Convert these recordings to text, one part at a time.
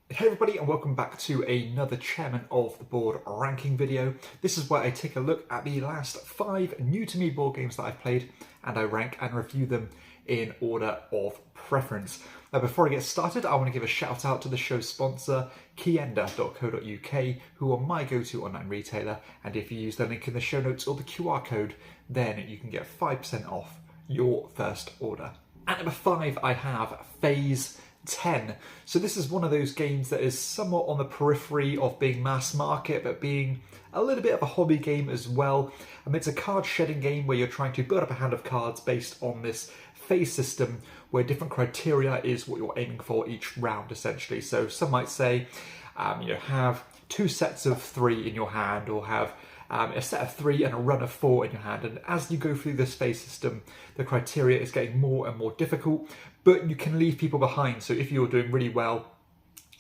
Hey everybody, and welcome back to another Chairman of the Board ranking video. This is where I take a look at the last 5 new to me board games that I've played and I rank and review them in order of preference. Now before I get started, I want to give a shout out to the show's sponsor, KIENDA.co.uk, who are my go-to online retailer, and if you use the link in the show notes or the QR code, then you can get 5% off your first order. At number 5, I have Phase 10. So this is one of those games that is somewhat on the periphery of being mass market, but being a little bit of a hobby game as well. It's a card shedding game where you're trying to build up a hand of cards based on this phase system, where different criteria is what you're aiming for each round, essentially. So some might say, have 2 sets of 3 in your hand, or have a set of 3 and a run of 4 in your hand. And as you go through this phase system, the criteria is getting more and more difficult, but you can leave people behind. So if you're doing really well,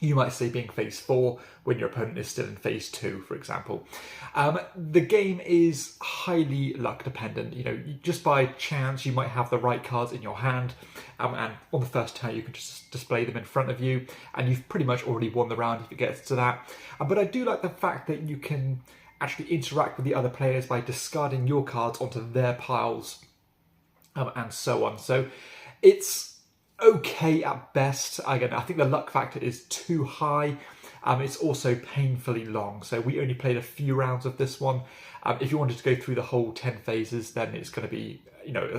you might say being phase 4 when your opponent is still in phase 2, for example. The game is highly luck dependent. Just by chance, you might have the right cards in your hand, and on the first turn, you can just display them in front of you, and you've pretty much already won the round if it gets to that. But I do like the fact that you can actually interact with the other players by discarding your cards onto their piles, and so on. So it's okay at best. Again, I think the luck factor is too high. It's also painfully long. So we only played a few rounds of this one. If you wanted to go through the whole 10 phases, then it's going to be,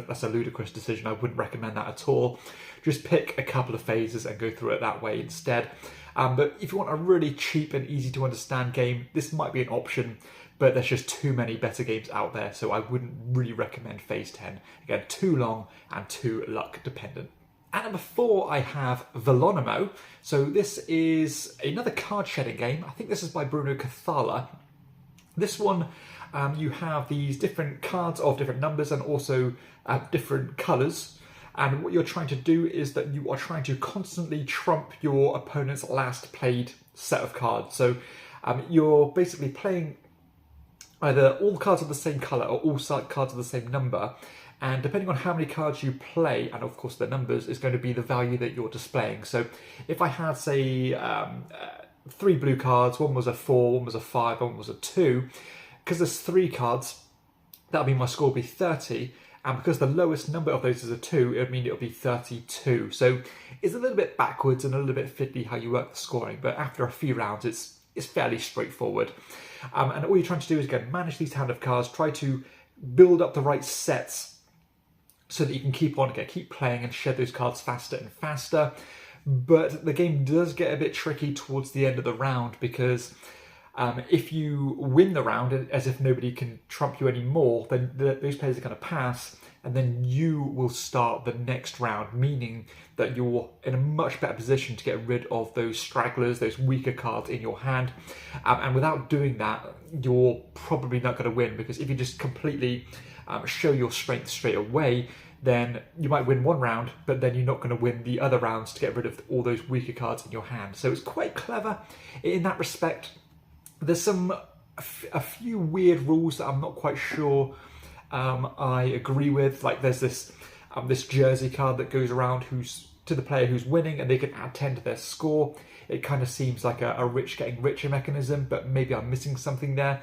that's a ludicrous decision. I wouldn't recommend that at all. Just pick a couple of phases and go through it that way instead. But if you want a really cheap and easy to understand game, this might be an option, but there's just too many better games out there, so I wouldn't really recommend Phase 10. Again, too long and too luck dependent. At number 4, I have Velonimo. So this is another card shedding game. I think this is by Bruno Cathala. This one, you have these different cards of different numbers and also different colours. And what you're trying to do is that you are trying to constantly trump your opponent's last played set of cards. So you're basically playing either all cards of the same colour or all cards of the same number. And depending on how many cards you play, and of course the numbers, is going to be the value that you're displaying. So if I had, say, 3 blue cards, one was a 4, one was a 5, one was a 2, because there's 3 cards, that would mean my score would be 30. And because the lowest number of those is a 2, it would mean it would be 32. So it's a little bit backwards and a little bit fiddly how you work the scoring. But after a few rounds, it's fairly straightforward. And all you're trying to do is, again, manage these hand of cards, try to build up the right sets so that you can keep playing and shed those cards faster and faster. But the game does get a bit tricky towards the end of the round, because if you win the round as if nobody can trump you anymore, then those players are going to pass, and then you will start the next round, meaning that you're in a much better position to get rid of those stragglers, those weaker cards in your hand. And without doing that, you're probably not going to win, because if you just completely show your strength straight away, then you might win one round, but then you're not going to win the other rounds to get rid of all those weaker cards in your hand. So it's quite clever in that respect. There's a few weird rules that I'm not quite sure I agree with. Like there's this jersey card that goes around to the player who's winning, and they can add 10 to their score. It kind of seems like a rich getting richer mechanism, but maybe I'm missing something there.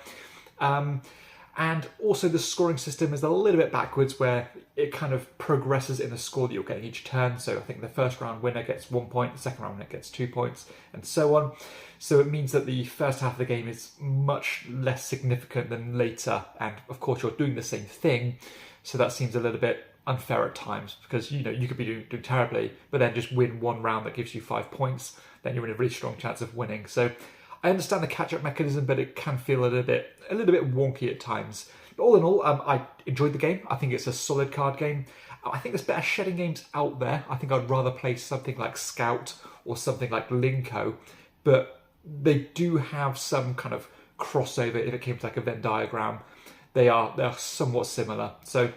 And also the scoring system is a little bit backwards, where it kind of progresses in the score that you're getting each turn. So I think the first round winner gets 1 point, the second round winner gets 2 points, and so on. So it means that the first half of the game is much less significant than later. And of course you're doing the same thing. So that seems a little bit unfair at times, because you could be doing terribly, but then just win one round that gives you 5 points. Then you're in a really strong chance of winning. So I understand the catch-up mechanism, but it can feel a little bit wonky at times. But all in all, I enjoyed the game. I think it's a solid card game. I think there's better shedding games out there. I think I'd rather play something like Scout or something like Linko, but they do have some kind of crossover if it came to like a Venn diagram. They are somewhat similar. So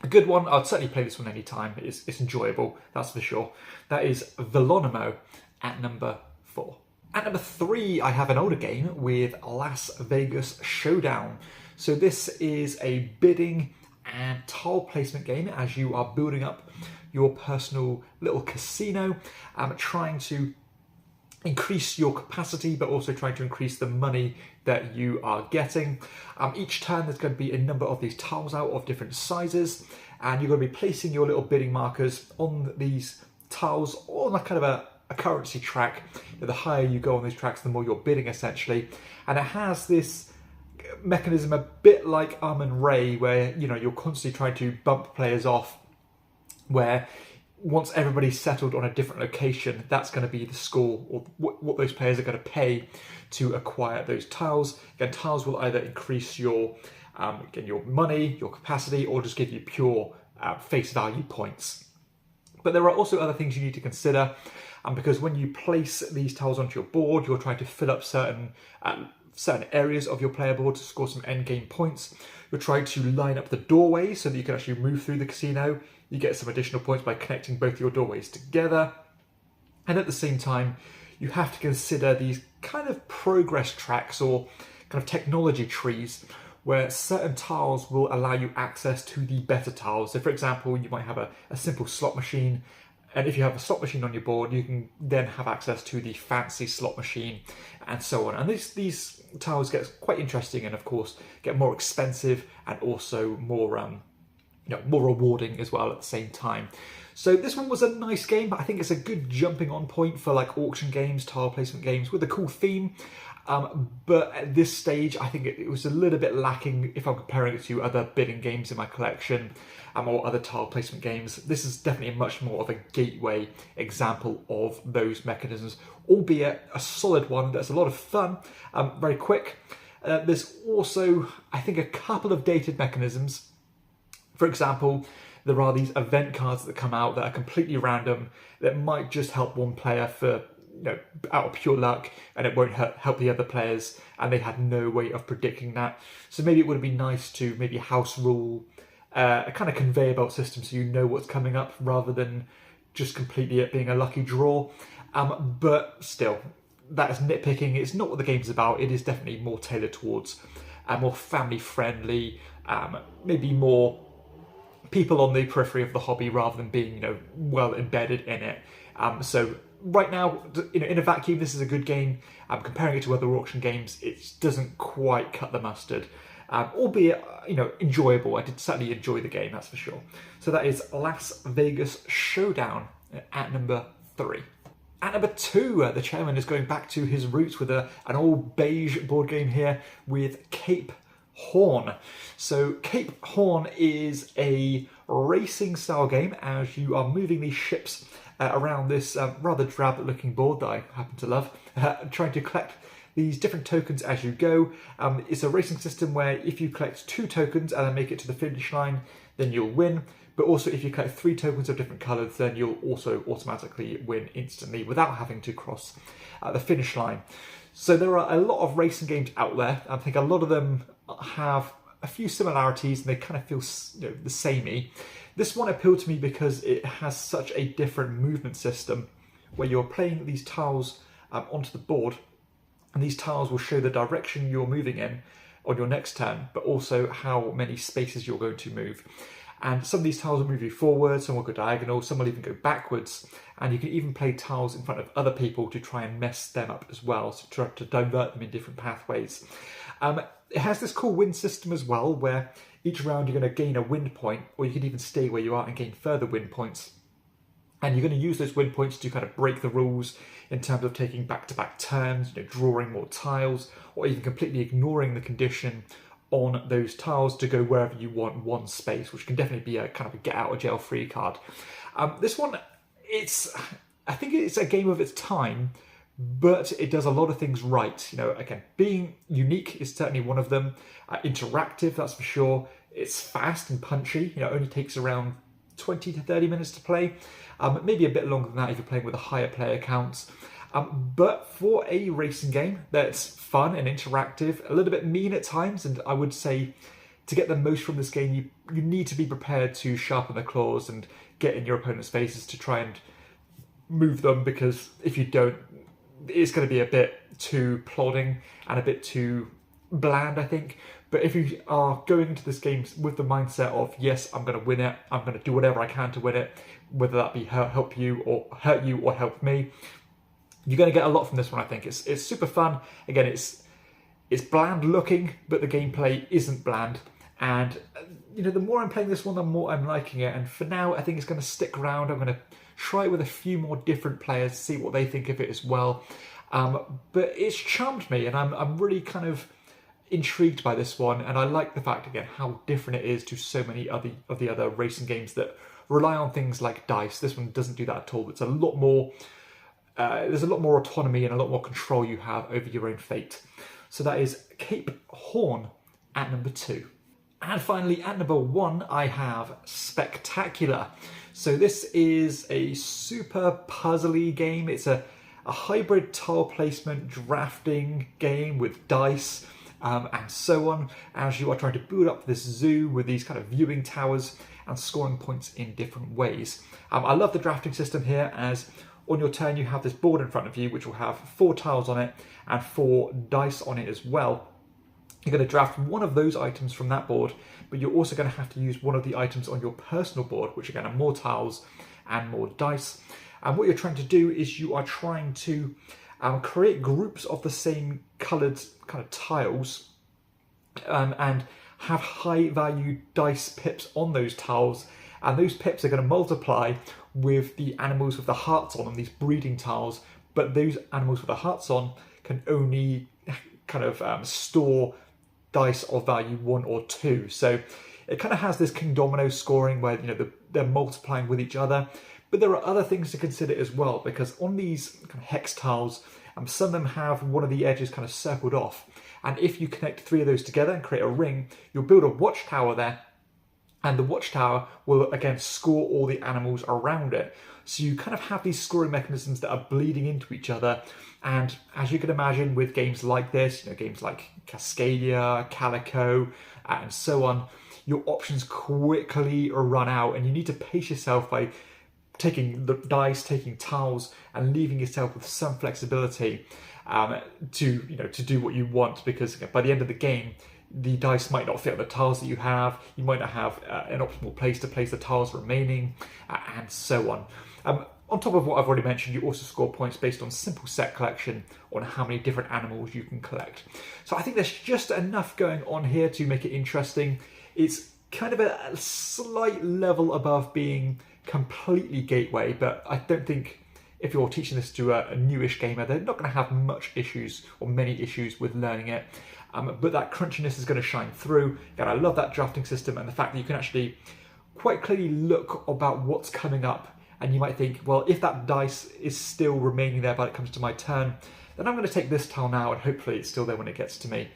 a good one. I'd certainly play this one anytime. It's enjoyable, that's for sure. That is Velonimo at number 4. At number 3, I have an older game with Las Vegas Showdown. So this is a bidding and tile placement game as you are building up your personal little casino, trying to increase your capacity, but also trying to increase the money that you are getting. Each turn there's going to be a number of these tiles out of different sizes, and you're going to be placing your little bidding markers on these tiles on a kind of a currency track. The higher you go on these tracks, the more you're bidding essentially. And it has this mechanism a bit like Ray, where you're constantly trying to bump players off, where once everybody's settled on a different location, that's going to be the score, or what those players are going to pay to acquire those tiles. Again, tiles will either increase your money, your capacity, or just give you pure face value points. But there are also other things you need to consider, because when you place these tiles onto your board, you're trying to fill up certain areas of your player board to score some endgame points. You're trying to line up the doorways so that you can actually move through the casino. You get some additional points by connecting both your doorways together. And at the same time, you have to consider these kind of progress tracks or kind of technology trees where certain tiles will allow you access to the better tiles. So for example, you might have a simple slot machine, and if you have a slot machine on your board, you can then have access to the fancy slot machine and so on. And these tiles get quite interesting and of course get more expensive and also more more rewarding as well at the same time. So this one was a nice game. I think it's a good jumping on point for like auction games, tile placement games with a cool theme. But at this stage, I think it was a little bit lacking if I'm comparing it to other bidding games in my collection or other tile placement games. This is definitely much more of a gateway example of those mechanisms, albeit a solid one that's a lot of fun, very quick. There's also, I think, a couple of dated mechanisms. For example, there are these event cards that come out that are completely random that might just help one player for out of pure luck, and it won't help the other players, and they had no way of predicting that. So maybe it would be nice to maybe house rule a kind of conveyor belt system so you know what's coming up rather than just completely it being a lucky draw. But still, that is nitpicking. It's not what the game's about. It is definitely more tailored towards more family friendly, maybe more people on the periphery of the hobby rather than being well embedded in it. So right now, in a vacuum, this is a good game. Comparing it to other auction games, it doesn't quite cut the mustard, albeit enjoyable. I did certainly enjoy the game, that's for sure. So that is Las Vegas Showdown at number 3. At number 2, the chairman is going back to his roots with an old beige board game here with Cape Horn. So Cape Horn is a racing style game as you are moving these ships around this rather drab looking board that I happen to love, trying to collect these different tokens as you go. It's a racing system where if you collect 2 tokens and then make it to the finish line, then you'll win. But also if you collect 3 tokens of different colours, then you'll also automatically win instantly without having to cross the finish line. So there are a lot of racing games out there. I think a lot of them have a few similarities and they kind of feel the samey. This one appealed to me because it has such a different movement system where you're playing these tiles onto the board, and these tiles will show the direction you're moving in on your next turn, but also how many spaces you're going to move. And some of these tiles will move you forward, some will go diagonal, some will even go backwards. And you can even play tiles in front of other people to try and mess them up as well, so try to divert them in different pathways. It has this cool win system as well, where each round you're going to gain a win point, or you can even stay where you are and gain further win points. And you're going to use those win points to kind of break the rules in terms of taking back-to-back turns, drawing more tiles, or even completely ignoring the condition on those tiles to go wherever you want one space, which can definitely be a kind of a get out of jail free card. This one, I think it's a game of its time, but it does a lot of things right. Again, being unique is certainly one of them. Interactive, that's for sure. It's fast and punchy. It only takes around 20 to 30 minutes to play. Maybe a bit longer than that if you're playing with a higher player counts. But for a racing game that's fun and interactive, a little bit mean at times, and I would say to get the most from this game, you need to be prepared to sharpen the claws and get in your opponent's faces to try and move them, because if you don't, it's going to be a bit too plodding and a bit too bland, I think. But if you are going into this game with the mindset of, yes, I'm going to win it, I'm going to do whatever I can to win it, whether that be help you or hurt you or help me, You're going to get a lot from this one, I think. It's super fun. Again, it's bland looking, but the gameplay isn't bland. And you know, the more I'm playing this one, the more I'm liking it. And for now, I think it's going to stick around. I'm going to try it with a few more different players, see what they think of it as well. But it's charmed me, and I'm really kind of intrigued by this one. And I like the fact, again, how different it is to so many of the other racing games that rely on things like dice. This one doesn't do that at all. It's a lot more. There's a lot more autonomy and a lot more control you have over your own fate. So that is Cape Horn at number 2. And finally, at number 1, I have Spectacular. So this is a super puzzly game. It's a hybrid tile placement drafting game with dice and so on, as you are trying to build up this zoo with these kind of viewing towers and scoring points in different ways. I love the drafting system here, as on your turn you have this board in front of you which will have 4 tiles on it and 4 dice on it as well. You're going to draft one of those items from that board, but you're also going to have to use one of the items on your personal board, which again are more tiles and more dice. And what you're trying to do is you are trying to create groups of the same coloured kind of tiles and have high value dice pips on those tiles, and those pips are going to multiply with the animals with the hearts on these breeding tiles, but those animals with the hearts on can only kind of store dice of value 1 or 2. So it kind of has this king domino scoring where, you know, they're multiplying with each other. But there are other things to consider as well, because on these kind of hex tiles, some of them have one of the edges kind of circled off. And if you connect 3 of those together and create a ring, you'll build a watchtower there, and the watchtower will again score all the animals around it. So you kind of have these scoring mechanisms that are bleeding into each other. And as you can imagine with games like this, you know, games like Cascadia, Calico, and so on, your options quickly run out, and you need to pace yourself by taking the dice, taking tiles, and leaving yourself with some flexibility to do what you want, because by the end of the game, the dice might not fit on the tiles that you have. You might not have an optimal place to place the tiles remaining, and so on. On top of what I've already mentioned, you also score points based on simple set collection on how many different animals you can collect. So I think there's just enough going on here to make it interesting. It's kind of a slight level above being completely gateway, but I don't think if you're teaching this to a newish gamer, they're not going to have much issues or many issues with learning it. But that crunchiness is going to shine through. Again, I love that drafting system and the fact that you can actually quite clearly look about what's coming up. And you might think, well, if that dice is still remaining there when it comes to my turn, then I'm going to take this tile now and hopefully it's still there when it gets to me,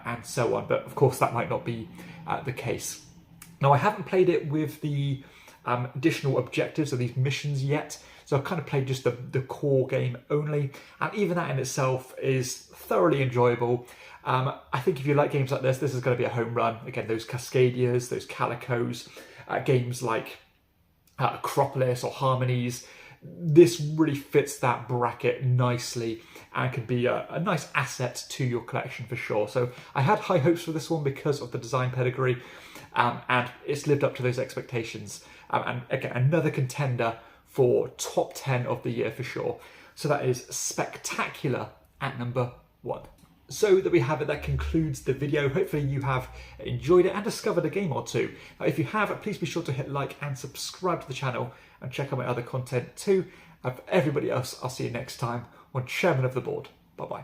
and so on. But of course, that might not be the case. Now, I haven't played it with the additional objectives of these missions yet. So I've kind of played just the core game only. And even that in itself is thoroughly enjoyable. I think if you like games like this is going to be a home run. Again, those Cascadias, those Calicos, games like Acropolis or Harmonies, this really fits that bracket nicely and can be a nice asset to your collection for sure. So I had high hopes for this one because of the design pedigree, and it's lived up to those expectations. And again, another contender for top 10 of the year for sure. So that is Spectacular at number 1. So that we have it, that concludes the video. Hopefully you have enjoyed it and discovered a game or two. Now, if you have, please be sure to hit like and subscribe to the channel and check out my other content too. And for everybody else, I'll see you next time on Chairman of the Board. Bye-bye.